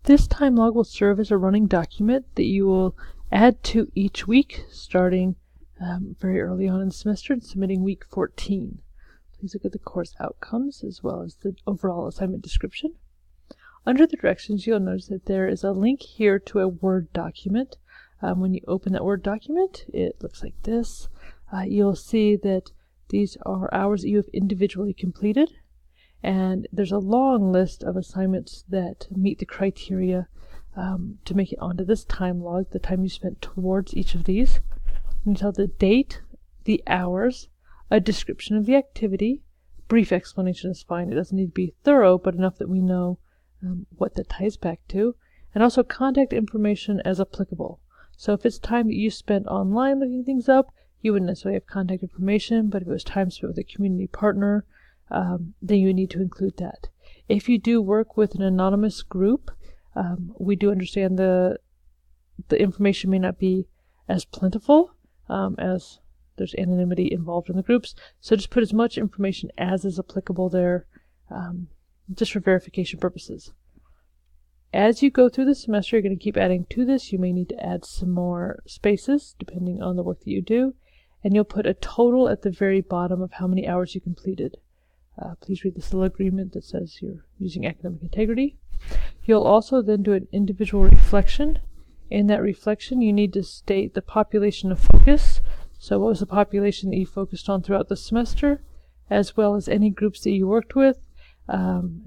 This time log will serve as a running document that you will add to each week, starting very early on in the semester and submitting week 14. Please look at the course outcomes as well as the overall assignment description. Under the directions, you'll notice that there is a link here to a Word document. When you open that Word document, it looks like this. You'll see that these are hours that you have individually completed, and there's a long list of assignments that meet the criteria to make it onto this time log, the time you spent towards each of these. You tell the date, the hours, a description of the activity. Brief explanation is fine. It doesn't need to be thorough, but enough that we know what that ties back to, and also contact information as applicable. So if it's time that you spent online looking things up, you wouldn't necessarily have contact information, but if it was time spent with a community partner, then you would need to include that. If you do work with an anonymous group, we do understand the information may not be as plentiful as there's anonymity involved in the groups, so just put as much information as is applicable there, just for verification purposes. As you go through the semester, you're going to keep adding to this. You may need to add some more spaces depending on the work that you do, and you'll put a total at the very bottom of how many hours you completed. Please read this little agreement that says you're using academic integrity. You'll also then do an individual reflection. In that reflection, you need to state the population of focus. So what was the population that you focused on throughout the semester, as well as any groups that you worked with.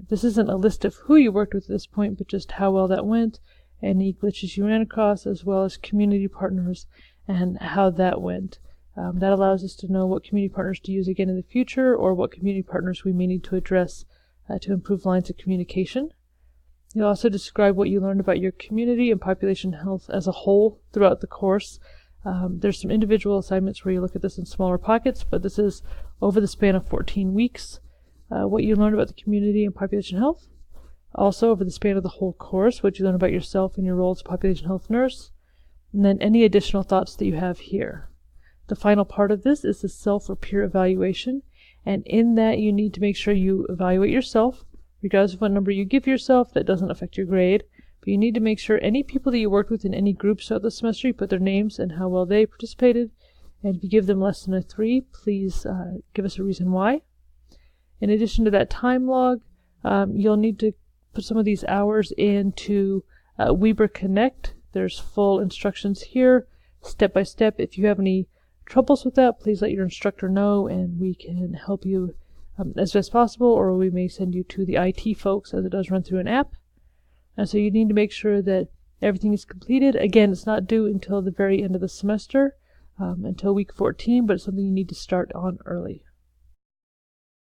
This isn't a list of who you worked with at this point, but just how well that went, any glitches you ran across, as well as community partners and how that went. That allows us to know what community partners to use again in the future, or what community partners we may need to address to improve lines of communication. You'll also describe what you learned about your community and population health as a whole throughout the course. There's some individual assignments where you look at this in smaller pockets, but this is over the span of 14 weeks. What you learned about the community and population health. Also, over the span of the whole course, what you learned about yourself and your role as a population health nurse. And then any additional thoughts that you have here. The final part of this is the self or peer evaluation. And in that, you need to make sure you evaluate yourself, regardless of what number you give yourself. That doesn't affect your grade. But you need to make sure any people that you worked with in any groups throughout the semester, you put their names and how well they participated. And if you give them less than a 3, please give us a reason why. In addition to that time log, you'll need to put some of these hours into Weber Connect. There's full instructions here, step by step. If you have any troubles with that, please let your instructor know and we can help you as best possible, or we may send you to the IT folks, as it does run through an app. And so you need to make sure that everything is completed. Again, it's not due until the very end of the semester, until week 14, but it's something you need to start on early.